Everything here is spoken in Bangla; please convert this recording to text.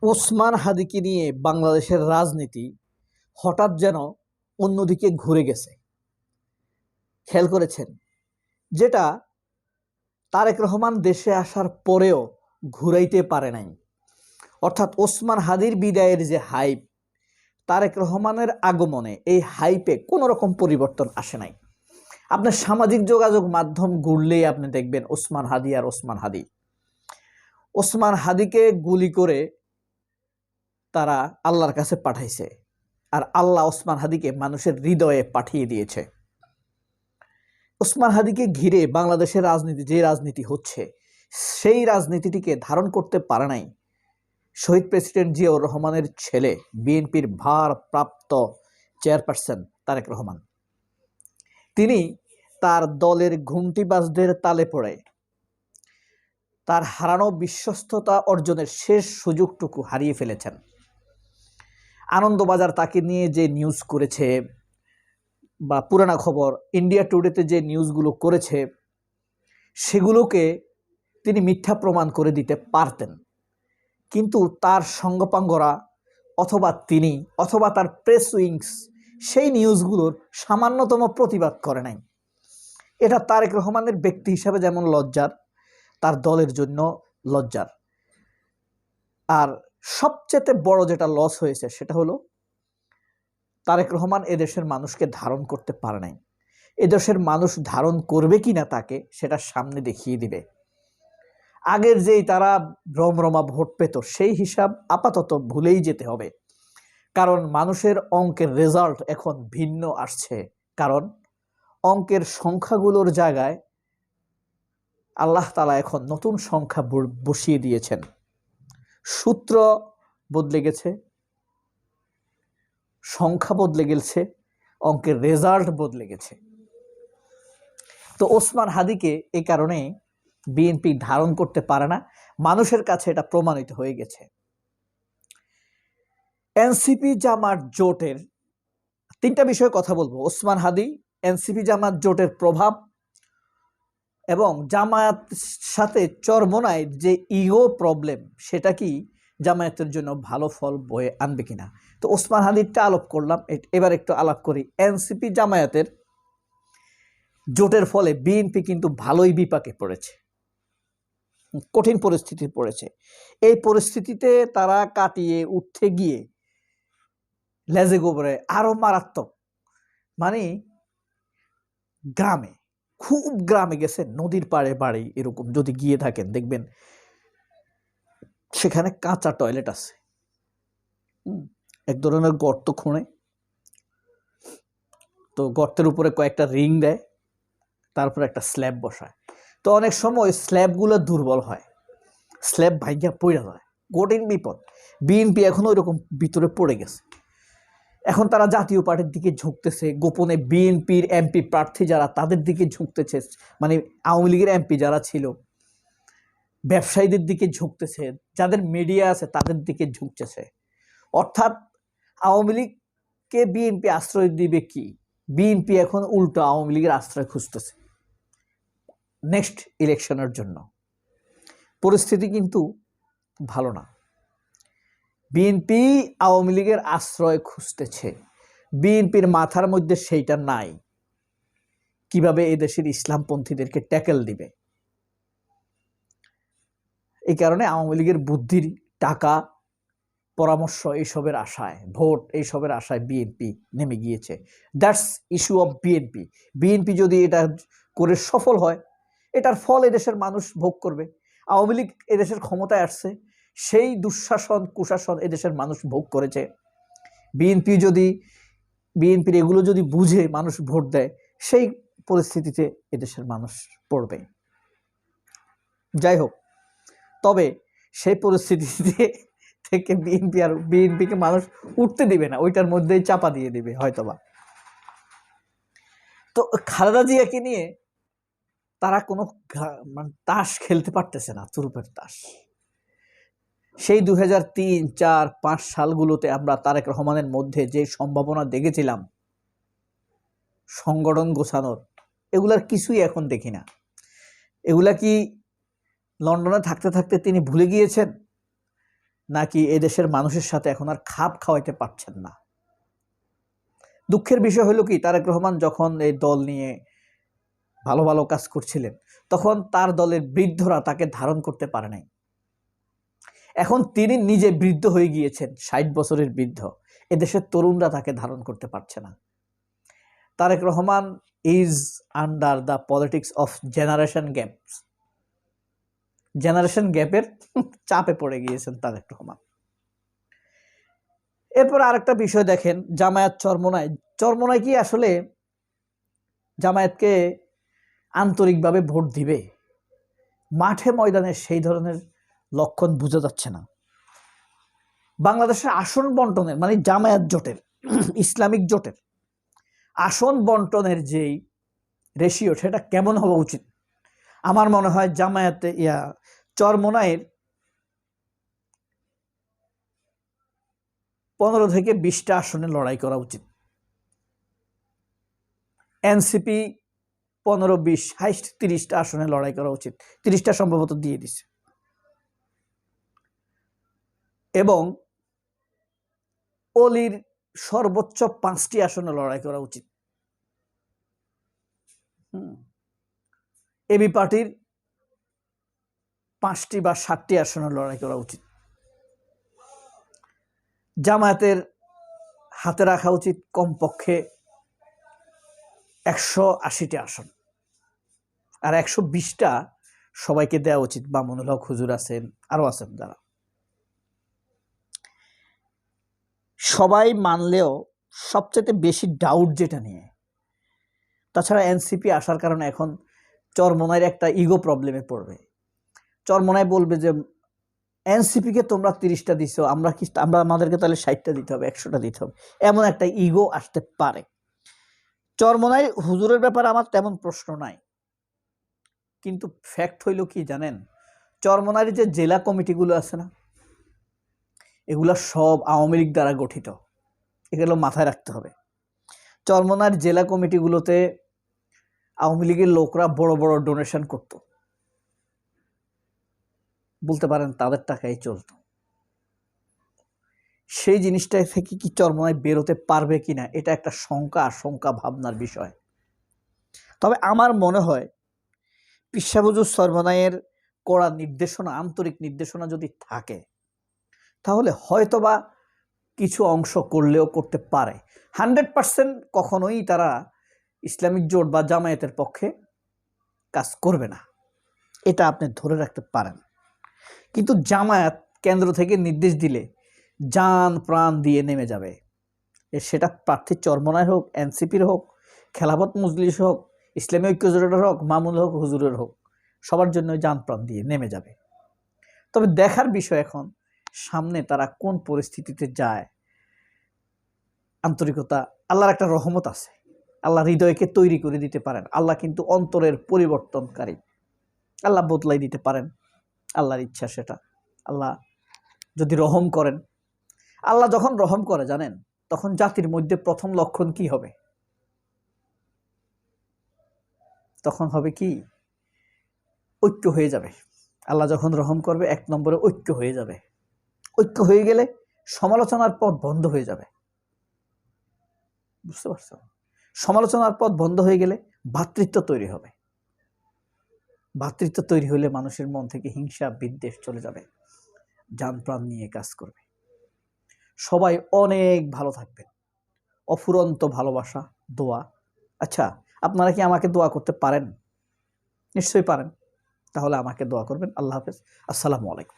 ওসমান হাদিকে নিয়ে বাংলাদেশের রাজনীতি হঠাৎ যেন অন্যদিকে ঘুরে গেছে। খেয়াল করেছেন? যেটা তারেক রহমান দেশে আসার পরেও ঘুরাইতে পারে নাই। অর্থাৎ ওসমান হাদির বিদায়ের যে হাইপ, তারেক রহমানের আগমনে এই হাইপে কোনো রকম পরিবর্তন আসে নাই। আপনার সামাজিক যোগাযোগ মাধ্যম ঘুরলেই আপনি দেখবেন ওসমান হাদি আর ওসমান হাদি। ওসমান হাদিকে গুলি করে তারা আল্লাহর কাছে পাঠাইছে, আর আল্লাহ ওসমান হাদিকে মানুষের হৃদয়ে পাঠিয়ে দিয়েছে। ওসমান হাদিকে ঘিরে বাংলাদেশের রাজনীতি, যে রাজনীতি হচ্ছে, সেই রাজনীতিটিকে ধারণ করতে পারে নাই শহীদ প্রেসিডেন্ট জিয়াউর রহমানের ছেলে, বিএনপির ভারপ্রাপ্ত চেয়ারপারসন তারেক রহমান। তিনি তার দলের ঘুঁটিবাজদের তালে পড়ে তার হারানো বিশ্বস্ততা অর্জনের শেষ সুযোগটুকু হারিয়ে ফেলেছেন। আনন্দবাজার তাকে নিয়ে যে নিউজ করেছে, বা পুরানা খবর ইন্ডিয়া টুডেতে যে নিউজগুলো করেছে, সেগুলোকে তিনি মিথ্যা প্রমাণ করে দিতে পারতেন, কিন্তু তার সঙ্গপাঙ্গরা অথবা তিনি অথবা তার প্রেস উইংস সেই নিউজগুলোর সামান্যতম প্রতিবাদ করে নাই। এটা তারেক রহমানের ব্যক্তি হিসাবে যেমন লজ্জার, তার দলের জন্য লজ্জার। আর সবচেয়ে বড় যেটা লস হয়েছে সেটা হলো তারেক রহমান এদেশের মানুষকে ধারণ করতে পারে নাই। এদেশের মানুষ ধারণ করবে কিনা তাকে, সেটা সামনে দেখিয়ে দিবে। আগের যেই তারা রমরমা ভোট পেত, সেই হিসাব আপাতত ভুলেই যেতে হবে। কারণ মানুষের অঙ্কের রেজাল্ট এখন ভিন্ন আসছে। কারণ অঙ্কের সংখ্যাগুলোর জায়গায় আল্লাহ তাআলা এখন নতুন সংখ্যা বসিয়ে দিয়েছেন। সূত্র বদলে গেছে, সংখ্যা বদলে গেছে, অঙ্কের রেজাল্ট বদলে গেছে। তো ওসমান হাদিকে এই কারণে বিএনপি ধারণ করতে পারে না, মানুষের কাছে এটা প্রমাণিত হয়ে গেছে। এনসিপি জামাত জোটের তিনটা বিষয়ে কথা বলবো: ওসমান হাদি, এনসিপি জামাত জোটের প্রভাব, এবং জামায়াত সাথে চরমোনায় যে ইগো প্রবলেম, সেটা কি জামায়াতের জন্য ভালো ফল বয়ে আনবে কিনা। তো ওসমান হাদিরটা আলাপ করলাম, এবার একটু আলাপ করি এনসিপি জামায়াতের জোটের ফলে বিএনপি কিন্তু ভালোই বিপাকে পড়েছে, কঠিন পরিস্থিতি পড়েছে। এই পরিস্থিতিতে তারা কাটিয়ে উঠতে গিয়ে লেজে গোবরে আরো মারাত্মক, মানে গ্রামে, খুব গ্রামে গেছে, নদীর পাড়ে বাড়ি, এরকম যদি গিয়ে থাকেন দেখবেন সেখানে কাঁচা টয়লেট আছে, এক ধরনের গর্ত খুঁড়ে, তো গর্তের উপরে কয়েকটা রিং দেয়, তারপর একটা স্ল্যাব বসায়। তো অনেক সময় স্ল্যাবগুলো দুর্বল হয়, স্ল্যাব ভাইয়া পড়ে যায়, কঠিন বিপদ। বিএনপি এখন ওই রকম ভিতরে পড়ে গেছে। এখন তারা জাতীয় পার্টির দিকে ঝুঁকতেছে, গোপনে বিএনপির এমপি প্রার্থী যারা, তাদের দিকে ঝুঁকতেছে, মানে আওয়ামী লীগের এমপি যারা ছিল, ব্যবসায়ীদের দিকে ঝুঁকতেছে, যাদের মিডিয়া আছে তাদের দিকে ঝুঁকতেছে। অর্থাৎ আওয়ামী লীগকে বিএনপি আশ্রয় দিবে কি, বিএনপি এখন উল্টো আওয়ামী লীগের আশ্রয় খুঁজতেছে নেক্সট ইলেকশনের জন্য। পরিস্থিতি কিন্তু ভালো না। বিএনপি আওয়ামী লীগের আশ্রয় খুঁজতেছে, বিএনপির মাথার মধ্যে সেইটা নাই, কিভাবে এদেশের ইসলামপন্থীদেরকে ট্যাকেল দিবে। এই কারণে আওয়ামী লীগের বুদ্ধির, টাকা, পরামর্শ এইসবের আশায়, ভোট এইসবের আশায় বিএনপি নেমে গিয়েছে। That's issue of BNP. BNP যদি এটা করে সফল হয়, এটার ফল এদেশের মানুষ ভোগ করবে। আওয়ামী লীগ এদেশের ক্ষমতায় আসছে, সেই দুঃশাসন কুশাসন এদেশের মানুষ ভোগ করেছে। বিএনপির এগুলো যদি বুঝে মানুষ ভোট দেয়, সেই পরিস্থিতিতে এদেশের মানুষ পড়বে। যাই হোক, তবে সেই পরিস্থিতিতে থেকে বিএনপিকে মানুষ উঠতে দিবে না, ওইটার মধ্যেই চাপা দিয়ে দিবে হয়তোবা। তো খালেদা জিয়াকে নিয়ে তারা কোনো তাস খেলতে পারতেছে না, তুরুপের তাস। সেই 2003, 4, 5 সালগুলোতে আমরা তারেক রহমানের মধ্যে যে সম্ভাবনা দেখেছিলাম সংগঠন গোছানোর, এগুলার কিছুই এখন দেখি না। এগুলা কি লন্ডনে থাকতে থাকতে তিনি ভুলে গিয়েছেন, নাকি এদেশের মানুষের সাথে এখন আর খাপ খাওয়াইতে পারছেন না। দুঃখের বিষয় হলো কি, তারেক রহমান যখন এই দল নিয়ে ভালো ভালো কাজ করছিলেন তখন তার দলের বৃদ্ধরা তাকে ধারণ করতে পারে নাই। এখন তিনি নিজে বৃদ্ধ হয়ে গিয়েছেন, 60 বছরের বৃদ্ধ, এদেশের তরুণরা তাকে ধারণ করতে পারছে না। Tarique Rahman is under the politics of generation gaps, generation গ্যাপের চাপে পড়ে গিয়েছেন তারেক রহমান। এরপর আরেকটা বিষয় দেখেন, জামায়াত চরমোনাই। চরমোনাই কি আসলে জামায়াতকে আন্তরিকভাবে ভোট দিবে? মাঠে ময়দানে সেই ধরনের লক্ষণ বোঝা যাচ্ছে না। বাংলাদেশের আসন বন্টনের মানে জামায়াত জোটের, ইসলামিক জোটের আসন বন্টনের যেই রেশিও, সেটা কেমন হওয়া উচিত? আমার মনে হয় জামায়াতে চরমোনাইয়ের 15 থেকে 20টা আসনে লড়াই করা উচিত। এনসিপি 15-20 হাইস্ট 30টা আসনে লড়াই করা উচিত। 30টা সম্ভবত দিয়ে দিছে। এবং অলির সর্বোচ্চ 5টি আসনে লড়াই করা উচিত। এবি পার্টির 5টি বা 7টি আসনে লড়াই করা উচিত। জামায়াতের হাতে রাখা উচিত কমপক্ষে 180টি আসন, আর 120টা সবাইকে দেওয়া উচিত। মামুনুল হক হুজুর আছেন, আরো আছেন যারা। সবাই মানলেও সবচেয়ে বেশি ডাউট যেটা নিয়ে, তাছাড়া এনসিপি আসার কারণে এখন চরমোনাইয়ের একটা ইগো প্রবলেমে পড়বে। চরমোনাই বলবে যে এনসিপিকে তোমরা 30টা দিছো, আমরা আমাদেরকে তাহলে 60টা দিতে হবে, 100টা দিতে হবে, এমন একটা ইগো আসতে পারে। চরমোনাই হুজুরের ব্যাপারে আমার তেমন প্রশ্ন নাই, কিন্তু ফ্যাক্ট হইল কি জানেন, চরমোনাইয়ের যে জেলা কমিটিগুলো আছে না, এগুলা সব আওয়ামী লীগ দ্বারা গঠিত। এগুলো মাথায় রাখতে হবে। চরমোনাইয়ের জেলা কমিটিগুলোতে আওয়ামী লীগের লোকরা বড় বড় ডোনেশন করত, বলতে পারেন তাদের টাকাই চলত। সেই জিনিসটা থেকে কি চরমোনাই বেরোতে পারবে কিনা, এটা একটা আশঙ্কা ভাবনার বিষয়। তবে আমার মনে হয় পিসাবুজুর চরমোনাইয়ের কড়া নির্দেশনা, আন্তরিক নির্দেশনা যদি থাকে, তাহলে হয়তোবা কিছু অংশ করলেও করতে পারে। 100% কখনোই তারা ইসলামিক জোট বা জামায়াতের পক্ষে কাজ করবে না, এটা আপনি ধরে রাখতে পারেন। কিন্তু জামায়াত কেন্দ্র থেকে নির্দেশ দিলে জান প্রাণ দিয়ে নেমে যাবে। সেটা প্রার্থী চরমোনাই হোক, এনসিপির হোক, খেলাফত মজলিস হোক, ইসলামী ঐক্য জোটের হোক, মামুনুল হক হুজুরের হোক, সবার জন্য জান প্রাণ দিয়ে নেমে যাবে। তবে দেখার বিষয় এখন সামনে তারা কোন পরিস্থিতিতে যায়। আন্তরিকতা, আল্লাহর একটা রহমত আছে, আল্লাহ হৃদয়কে তৈরি করে দিতে পারেন। আল্লাহ কিন্তু অন্তরের পরিবর্তনকারী, আল্লাহ বদলাই দিতে পারেন, আল্লাহর ইচ্ছা সেটা। আল্লাহ যদি রহম করেন, আল্লাহ যখন রহম করে জানেন, তখন জাতির মধ্যে প্রথম লক্ষণ কি হবে? তখন হবে কি? ঐক্য হয়ে যাবে। আল্লাহ যখন রহম করবে, 1 নম্বরে ঐক্য হয়ে যাবে। ঐক্য হয়ে গেলে সমালোচনার পথ বন্ধ হয়ে যাবে। বুঝতে পারছো? সমালোচনার পথ বন্ধ হয়ে গেলে ভ্রাতৃত্ব তৈরি হবে। ভ্রাতৃত্ব তৈরি হলে মানুষের মন থেকে হিংসা বিদ্বেষ চলে যাবে, জান প্রাণ নিয়ে কাজ করবে। সবাই অনেক ভালো থাকবেন। অফুরন্ত ভালোবাসা, দোয়া। আচ্ছা, আপনারা কি আমাকে দোয়া করতে পারেন? নিশ্চয়ই পারেন। তাহলে আমাকে দোয়া করবেন। আল্লাহ হাফেজ। আসসালামু আলাইকুম।